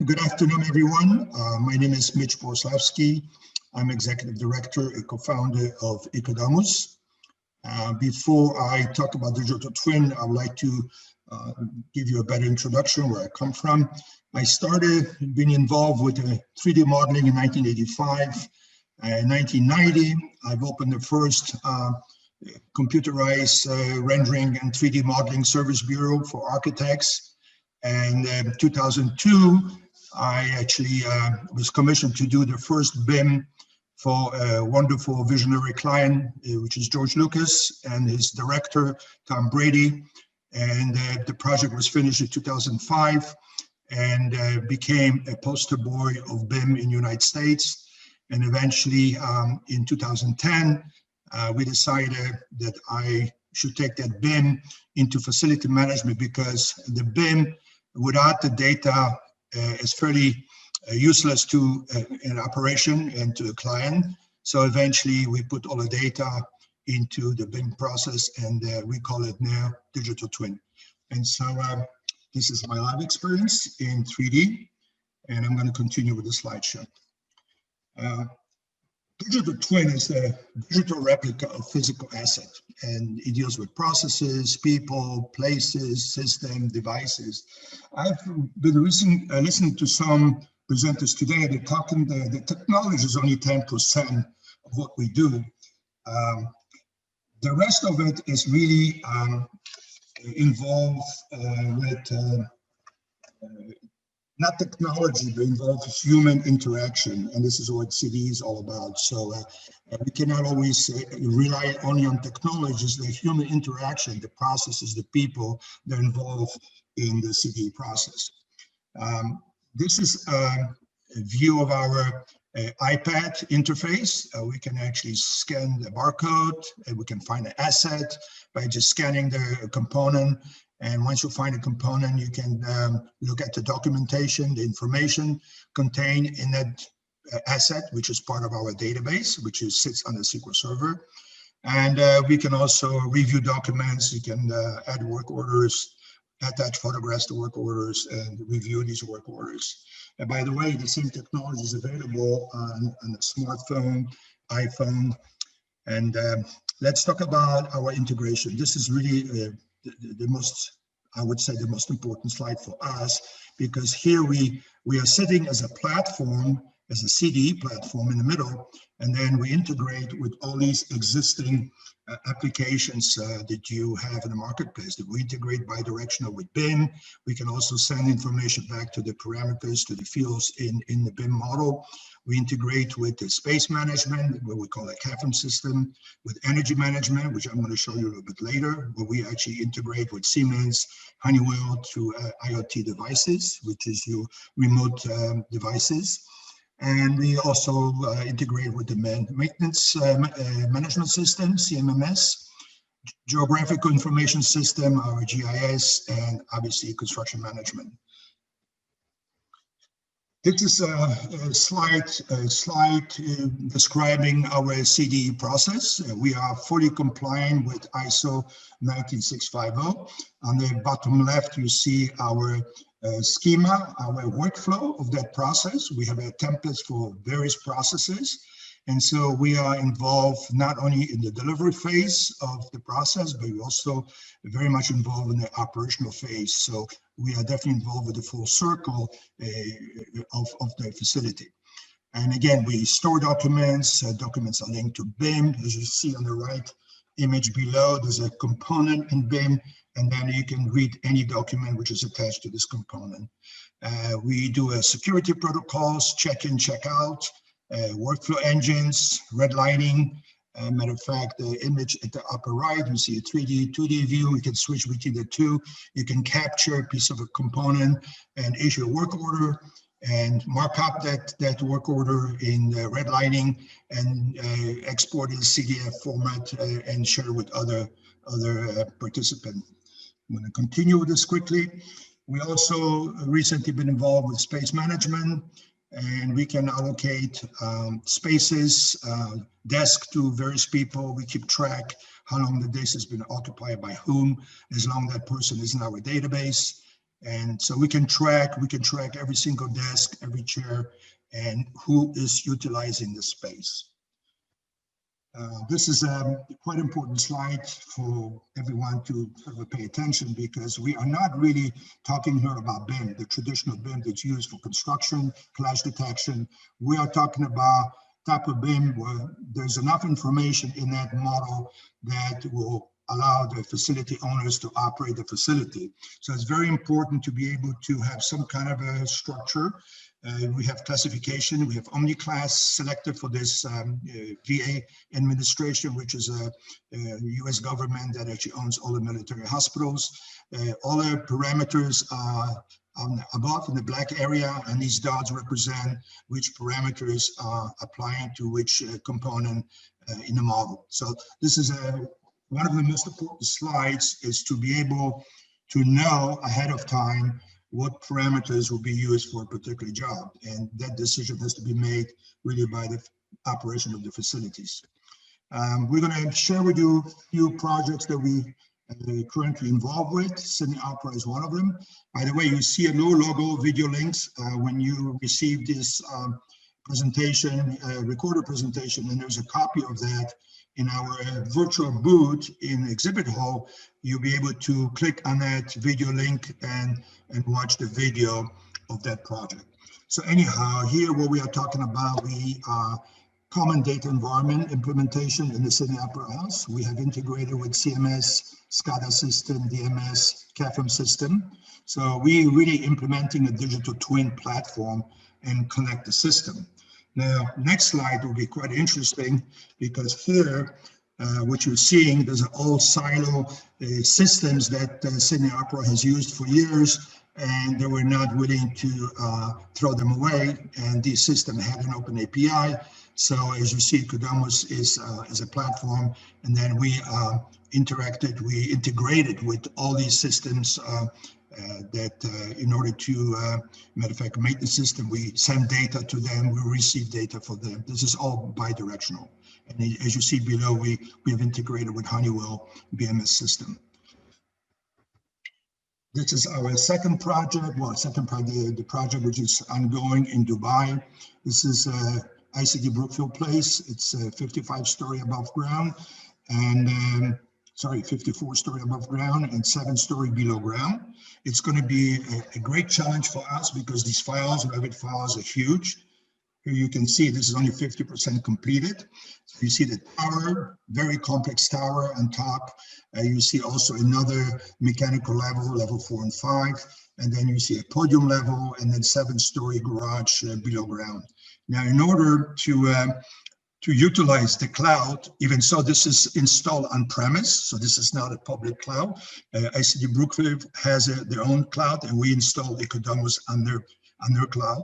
Good afternoon, everyone. My name is Mitch Boryslawski. I'm Executive Director and co-founder of EcoDomus. Before I talk about digital twin, I would like to give you a better introduction where I come from. I started being involved with 3D modeling in 1985. In 1990, I've opened the first computerized rendering and 3D modeling service bureau for architects. And in 2002, I actually was commissioned to do the first BIM for a wonderful visionary client, which is George Lucas, and his director, Tom Brady. And the project was finished in 2005 and became a poster boy of BIM in the United States. And eventually, in 2010, we decided that I should take that BIM into facility management, because the BIM without the data is fairly useless to an operation and to a client. So eventually we put all the data into the BIM process, and we call it now digital twin. And so this is my live experience in 3D, and I'm going to continue with the slideshow. Digital twin is a digital replica of physical asset, and it deals with processes, people, places, system, devices. I've been listening to some presenters today. They're talking the technology is only 10% of what we do. The rest of it is really involved with not technology, but involves human interaction, and this is what CD is all about. So we cannot always rely only on technologies. The human interaction, the processes, the people that are involved in the CD process. This is a view of our iPad interface. We can actually scan the barcode, and we can find an asset by just scanning the component. And once you find a component, you can look at the documentation, the information contained in that asset, which is part of our database, which sits on the SQL Server. And we can also review documents. You can add work orders, attach photographs to work orders, and review these work orders. And by the way, the same technology is available on a smartphone, iPhone. And let's talk about our integration. This is really the most, I would say, the most important slide for us, because here we are sitting as a platform, as a CDE platform in the middle, and then we integrate with all these existing applications that you have in the marketplace. That we integrate bidirectional with BIM. We can also send information back to the parameters, to the fields in the BIM model. We integrate with the space management, what we call a CAFM system, with energy management, which I'm going to show you a little bit later, where we actually integrate with Siemens, Honeywell through IoT devices, which is your remote devices. And we also integrate with the maintenance management system, CMMS, geographical information system, our GIS, and obviously construction management. This is a slide describing our CDE process. We are fully compliant with ISO 19650. On the bottom left, you see our schema, our workflow of that process. We have a template for various processes. And so we are involved not only in the delivery phase of the process, but we're also very much involved in the operational phase. So we are definitely involved with the full circle of the facility. And again, we store documents. Documents are linked to BIM. As you see on the right image below, there's a component in BIM, and then you can read any document which is attached to this component. We do a security protocols, check-in, check-out, workflow engines, redlining. Matter of fact, the image at the upper right, you see a 3D, 2D view. You can switch between the two. You can capture a piece of a component and issue a work order and mark up that work order in redlining and export in CDF format and share with other participants. I'm going to continue with this quickly. We also recently been involved with space management, and we can allocate spaces, desks to various people. We keep track how long the desk has been occupied by whom, as long as that person is in our database. And so we can track every single desk, every chair, and who is utilizing the space. This is a quite important slide for everyone to sort of pay attention, because we are not really talking here about BIM, the traditional BIM that's used for construction, clash detection. We are talking about type of BIM where there's enough information in that model that will allow the facility owners to operate the facility. So it's very important to be able to have some kind of a structure. We have classification, we have OmniClass selected for this VA administration, which is a US government that actually owns all the military hospitals. All the parameters are above in the black area, and these dots represent which parameters are applying to which component in the model. So this is one of the most important slides, is to be able to know ahead of time what parameters will be used for a particular job. And that decision has to be made really by the operation of the facilities. We're going to share with you a few projects that we currently involved with. Sydney Opera is one of them. By the way, you see a no logo video links when you receive this presentation, recorded presentation, and there's a copy of that in our virtual booth in Exhibit Hall. You'll be able to click on that video link and watch the video of that project. So anyhow, here what we are talking about, we are common data environment implementation in the Sydney Opera House. We have integrated with CMS, SCADA system, DMS, CAFM system. So we really implementing a digital twin platform and connect the system. Now, next slide will be quite interesting, because here, what you're seeing, there's all silo systems that Sydney Opera has used for years, and they were not willing to throw them away. And these systems had an open API. So as you see, EcoDomus is a platform, and then we integrated with all these systems that in order to, matter of fact, maintenance system, we send data to them, we receive data for them. This is all bi-directional. And as you see below, we have integrated with Honeywell BMS system. This is our second project, the project which is ongoing in Dubai. This is ICD Brookfield Place. It's 55-story above ground, and 54-story above ground and 7-story below ground. It's going to be a great challenge for us, because these files, Revit files, are huge. Here you can see this is only 50% completed. So you see the tower, very complex tower on top. You see also another mechanical level, level 4 and 5. And then you see a podium level, and then 7-story garage below ground. Now, in order to utilize the cloud, even so this is installed on premise, so this is not a public cloud. ICD Brookfield has their own cloud, and we install EcoDomus on their cloud.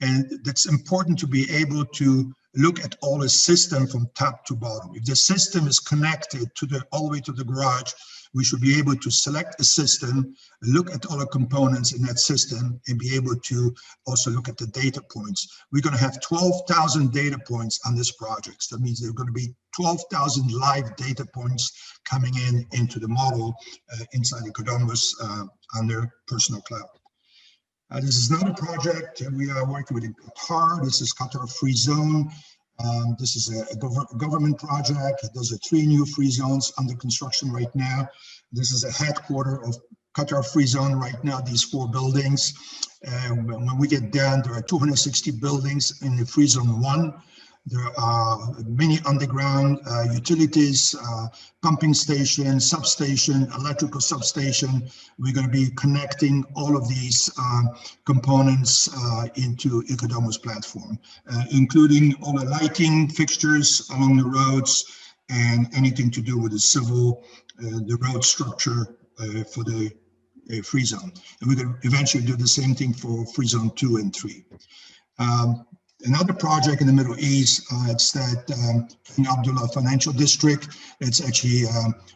And that's important to be able to look at all the system from top to bottom. If the system is connected to all the way to the garage, we should be able to select a system, look at all the components in that system, and be able to also look at the data points. We're going to have 12,000 data points on this project. So that means there are going to be 12,000 live data points coming into the model inside EcoDomus on their personal cloud. This is another project we are working with in Qatar. This is Qatar Free Zone. This is a government project. There's 3 new free zones under construction right now. This is a headquarter of Qatar Free Zone right now, these 4 buildings. When we get done, there are 260 buildings in the Free Zone 1. There are many underground utilities, pumping station, substation, electrical substation. We're going to be connecting all of these components into EcoDomus platform, including all the lighting fixtures along the roads and anything to do with the civil, the road structure for the free zone. And we're going to eventually do the same thing for Free Zone 2 and 3. Another project in the Middle East, it's that King Abdullah Financial District. It's actually,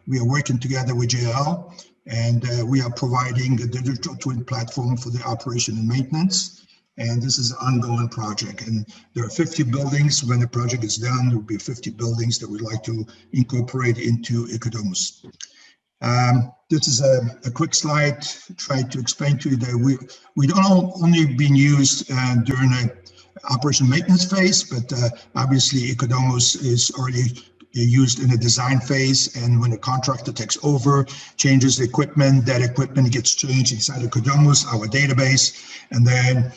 we are working together with JL, and we are providing a digital twin platform for the operation and maintenance. And this is an ongoing project. And there are 50 buildings. When the project is done, there will be 50 buildings that we'd like to incorporate into EcoDomus. This is a quick slide trying to explain to you that we don't only been used during the operation maintenance phase, but obviously EcoDomus is already used in the design phase, and when the contractor takes over, changes the equipment, that equipment gets changed inside EcoDomus, our database, and then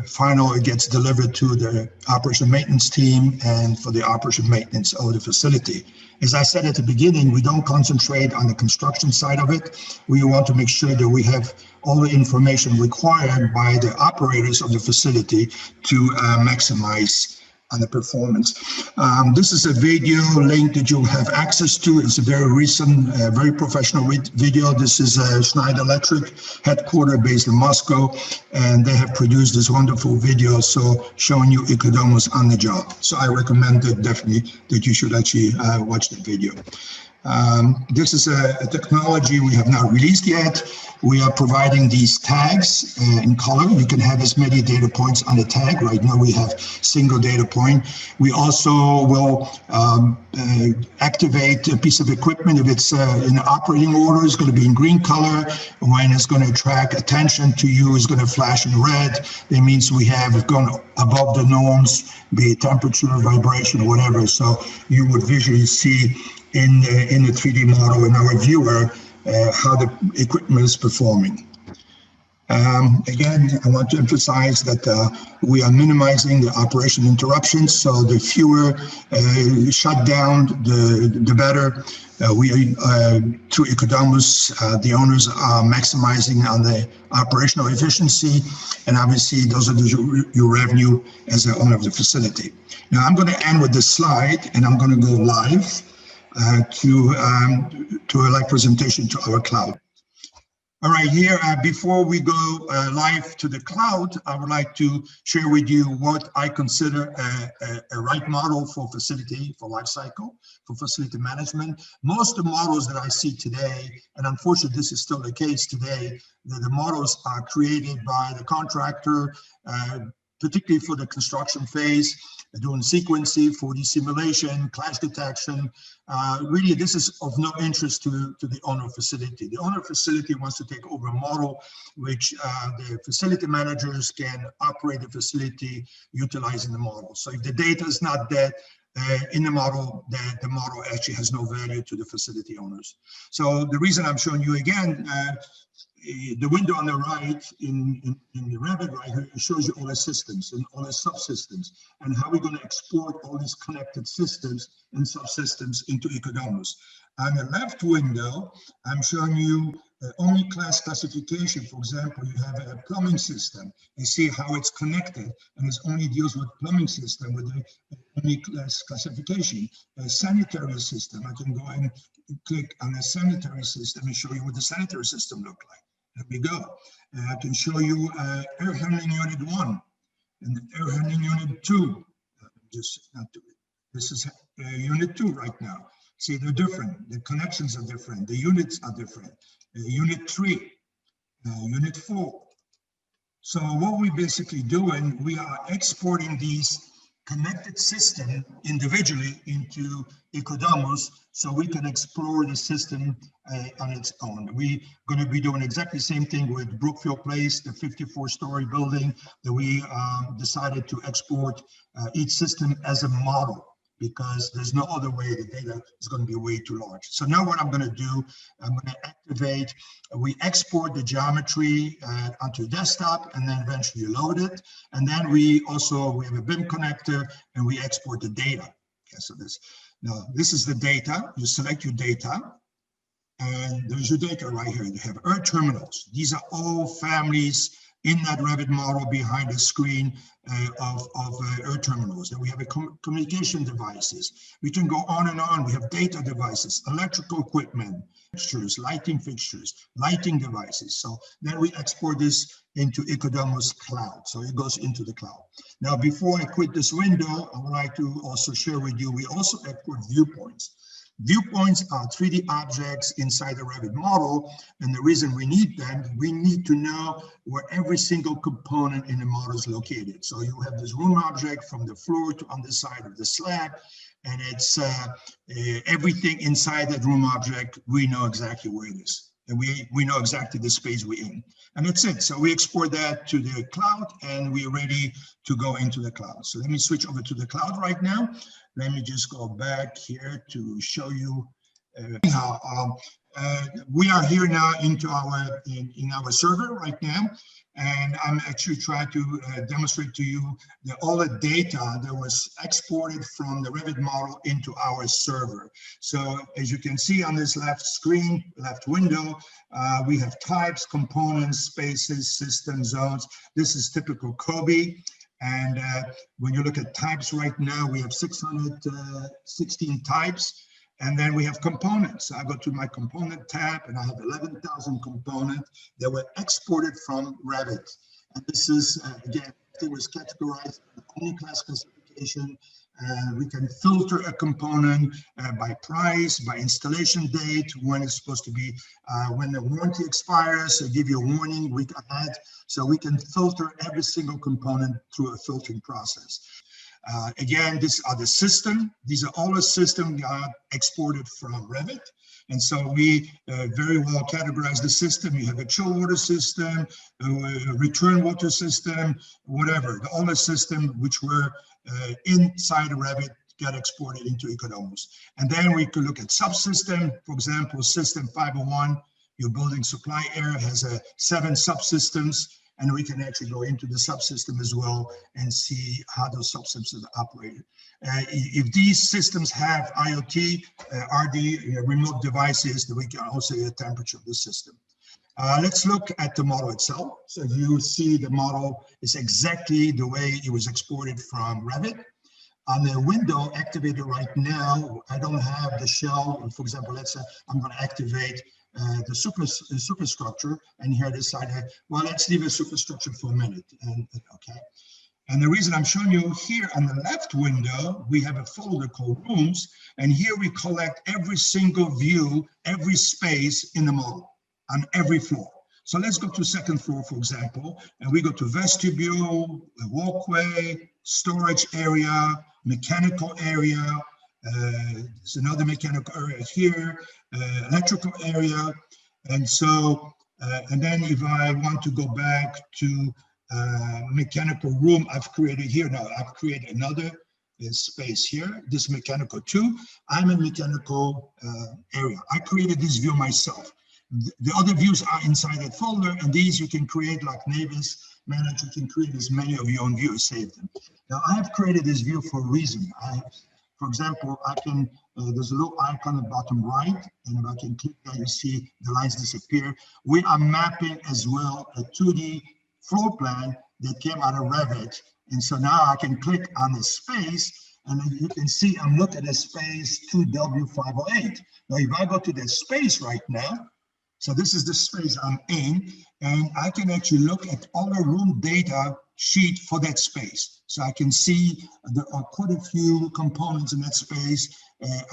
finally it gets delivered to the operation maintenance team and for the operation maintenance of the facility. As I said at the beginning, we don't concentrate on the construction side of it. We want to make sure that we have all the information required by the operators of the facility to maximize on the performance. This is a video link that you have access to. It's a very recent, very professional video. This is Schneider Electric, headquartered based in Moscow, and they have produced this wonderful video, so showing you EcoDomus on the job. So I recommend that definitely that you should actually watch that video. This is a technology we have not released yet. We are providing these tags in color. You can have as many data points on the tag. Right now we have single data point. We also will activate a piece of equipment. If it's in operating order, it's going to be in green color. When it's going to attract attention to you, it's going to flash in red. That means we have gone above the norms, be it temperature, vibration, or whatever. So you would visually see in the 3D model in our viewer how the equipment is performing. Again, I want to emphasize that we are minimizing the operation interruptions, so the fewer shutdown, the better. Through EcoDomus, the owners are maximizing on the operational efficiency, and obviously those are your revenue as the owner of the facility. Now I'm going to end with this slide, and I'm going to go live to a live presentation to our cloud. All right, here, before we go live to the cloud, I would like to share with you what I consider a right model for facility, for life cycle, for facility management. Most of the models that I see today, and unfortunately this is still the case today, the models are created by the contractor, particularly for the construction phase, doing sequencing, 4D simulation, clash detection. Really, this is of no interest to the owner facility. The owner facility wants to take over a model which the facility managers can operate the facility utilizing the model. So if the data is not there in the model, the model actually has no value to the facility owners. So the reason I'm showing you again, the window on the right in the Revit right here, it shows you all the systems and all the subsystems and how we're going to export all these connected systems and subsystems into EcoDomus. On the left window, I'm showing you only class classification. For example, you have a plumbing system. You see how it's connected, and it only deals with plumbing system with the only class classification. A sanitary system, I can go and click on a sanitary system and show you what the sanitary system looks like. There we go. I can show you air handling unit 1 and air handling unit 2. Just not do it. This is unit 2 right now. See, they're different. The connections are different. The units are different. Unit 3, unit 4. So what we're basically doing, we are exporting these connected system individually into EcoDomus so we can explore the system on its own. We're going to be doing exactly the same thing with Brookfield Place, the 54-story building that we decided to export each system as a model, because there's no other way. The data is going to be way too large. So now what I'm going to do, I'm going to activate, we export the geometry onto the desktop and then eventually load it. And then we have a BIM connector and we export the data. Okay, so this is the data. You select your data and there's your data right here. You have earth terminals. These are all families in that Revit model behind the screen of earth terminals. And we have communication devices. We can go on and on. We have data devices, electrical equipment, fixtures, lighting devices. So then we export this into EcoDomus Cloud. So it goes into the cloud. Now, before I quit this window, I would like to also share with you, we also export viewpoints. Viewpoints are 3D objects inside the Revit model, and the reason we need them, we need to know where every single component in the model is located. So you have this room object from the floor to on the side of the slab, and it's everything inside that room object, we know exactly where it is. And we know exactly the space we're in. And that's it. So we export that to the cloud, and we're ready to go into the cloud. So let me switch over to the cloud right now. Let me just go back here to show you how we are here now into our in our server right now, and I'm actually trying to demonstrate to you that all the data that was exported from the Revit model into our server. So as you can see on this left screen, left window, we have types, components, spaces, system zones. This is typical Kobe. And when you look at types right now, we have 616 types, and then we have components. I go to my component tab, and I have 11,000 components that were exported from Revit. And this is, again, it was categorized in only class classification. We can filter a component by price, by installation date, when it's supposed to be, when the warranty expires, give you a warning week ahead. So we can filter every single component through a filtering process. Again, these are the system. These are all the system exported from Revit. And so we very well categorize the system. You have a chill water system, a return water system, whatever. All the system which were inside Revit got exported into EcoDomus. And then we could look at subsystem. For example, system 501, your building supply area has 7 subsystems. And we can actually go into the subsystem as well and see how those subsystems are operated. If these systems have IoT, RD, remote devices, then we can also get the temperature of the system. Let's look at the model itself. So you see the model is exactly the way it was exported from Revit. On the window activated right now, I don't have the shell. For example, let's say I'm going to activate the superstructure, and here I decided, well, let's leave a superstructure for a minute. And okay. And the reason I'm showing you here on the left window, we have a folder called Rooms, and here we collect every single view, every space in the model on every floor. So let's go to second floor, for example, and we go to vestibule, walkway, storage area, mechanical area. There's another mechanical area here, electrical area. And so, and then if I want to go back to mechanical room, I've created here now, I've created another space here, this mechanical 2. I'm in mechanical area. I created this view myself. The other views are inside that folder, and these you can create like Navis Manager. You can create as many of your own views, save them. Now I have created this view for a reason. For example, I can, there's a little icon at the bottom right, and if I can click that, you see the lines disappear. We are mapping as well a 2D floor plan that came out of Revit. And so now I can click on the space, and you can see I'm looking at space 2W508. Now, if I go to that space right now, so this is the space I'm in, and I can actually look at all the room data sheet for that space. So I can see there are quite a few components in that space.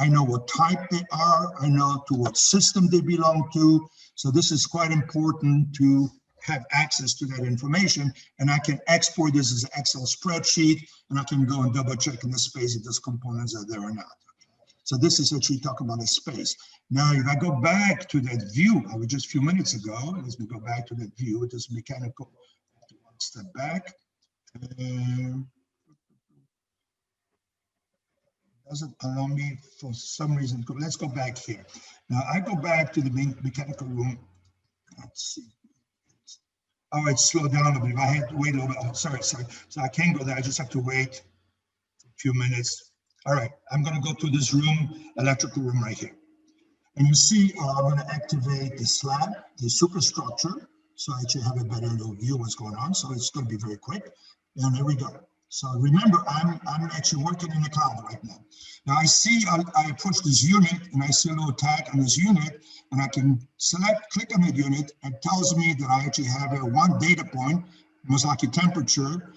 I know what type they are. I know to what system they belong to. So this is quite important to have access to that information. And I can export this as an Excel spreadsheet, and I can go and double check in the space if those components are there or not. So this is actually talking about a space. Now, if I go back to that view, I was just a few minutes ago, let me go back to that view, it is mechanical, one step back. Doesn't allow me for some reason. Let's go back here. Now I go back to the mechanical room. Let's see. Oh, it's slowed down a bit. I had to wait a little bit. Oh, sorry. So I can't go there. I just have to wait a few minutes. All right, I'm going to go to this room, electrical room right here. And you see, I'm going to activate the slab, the superstructure. So I actually have a better little view of what's going on. So it's going to be very quick. And there we go. So remember, I'm actually working in the cloud right now. Now I see, I approach this unit and I see a little tag on this unit, and I can click on that unit, and it tells me that I actually have one data point most likely temperature,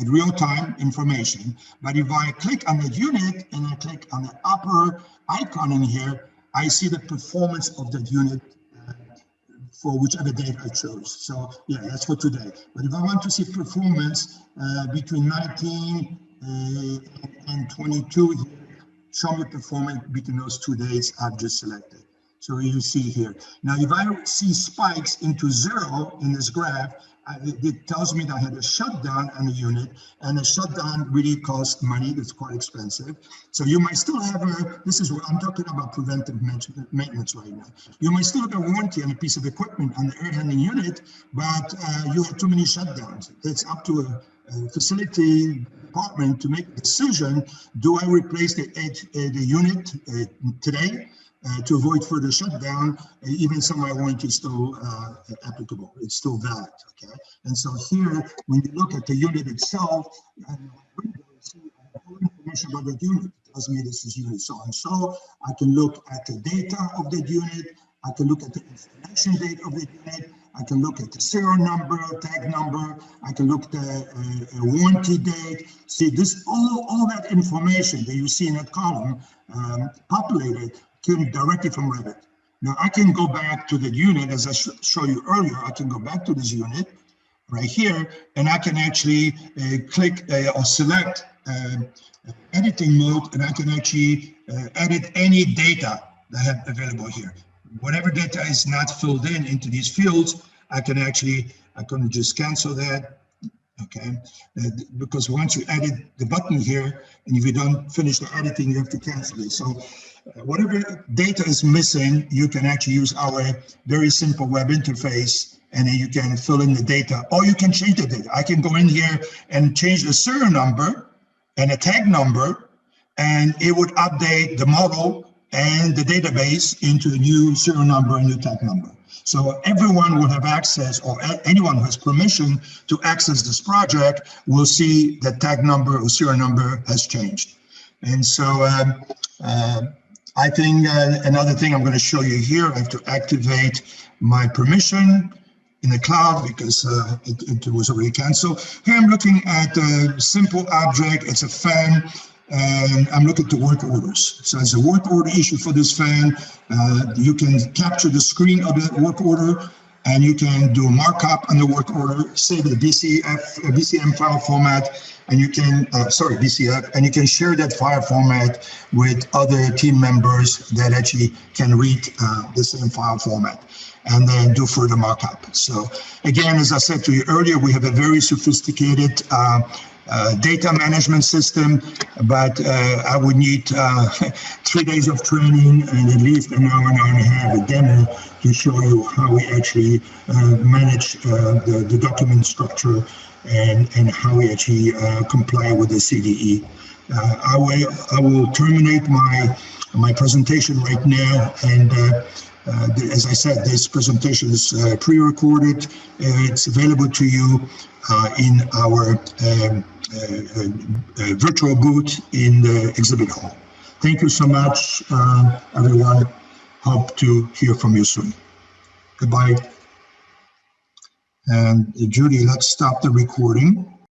real-time information. But if I click on the unit and I click on the upper icon in here, I see the performance of that unit for whichever date I chose. So yeah, that's for today. But if I want to see performance between 19 and 22, show me performance between those 2 dates I've just selected. So you see here. Now, if I see spikes into 0 in this graph, it tells me that I had a shutdown on the unit, and a shutdown really costs money. That's quite expensive. So you might still have this is what I'm talking about, preventive maintenance right now. You might still have a warranty on a piece of equipment on the air handling unit, but you have too many shutdowns. It's up to a facility department to make a decision. Do I replace the unit today? To avoid further shutdown, even some of my warranty is still applicable. It's still valid, okay? And so here, when you look at the unit itself, you see all information about the unit. It tells me this is unit so and so. I can look at the data of the unit. I can look at the installation date of the unit. I can look at the serial number, tag number. I can look at the warranty date. See, this all that information that you see in that column populated came directly from Revit. Now I can go back to the unit, as I showed you earlier. I can go back to this unit right here, and I can actually click or select editing mode, and I can actually edit any data that I have available here. Whatever data is not filled in into these fields, I can just cancel that. Okay, because once you edit the button here, and if you don't finish the editing, you have to cancel it. So whatever data is missing, you can actually use our very simple web interface, and then you can fill in the data, or you can change the data. I can go in here and change the serial number and a tag number, and it would update the model and the database into a new serial number and new tag number. So everyone will have access, or anyone who has permission to access this project will see that tag number or serial number has changed. And so I think another thing I'm going to show you here, I have to activate my permission in the cloud because it was already canceled. Here I'm looking at a simple object. It's a fan. And I'm looking to work orders. So as a work order issue for this fan, you can capture the screen of the work order, and you can do a markup on the work order, save the BCM file format, and you can, BCF, and you can share that file format with other team members that actually can read the same file format, and then do further markup. So again, as I said to you earlier, we have a very sophisticated data management system, but I would need 3 days of training and at least an hour and a half a demo to show you how we actually manage the document structure and how we actually comply with the CDE. I will terminate my presentation right now, and as I said, this presentation is pre-recorded. It's available to you in our virtual booth in the exhibit hall. Thank you so much, everyone. Hope to hear from you soon. Goodbye. And Judy, let's stop the recording.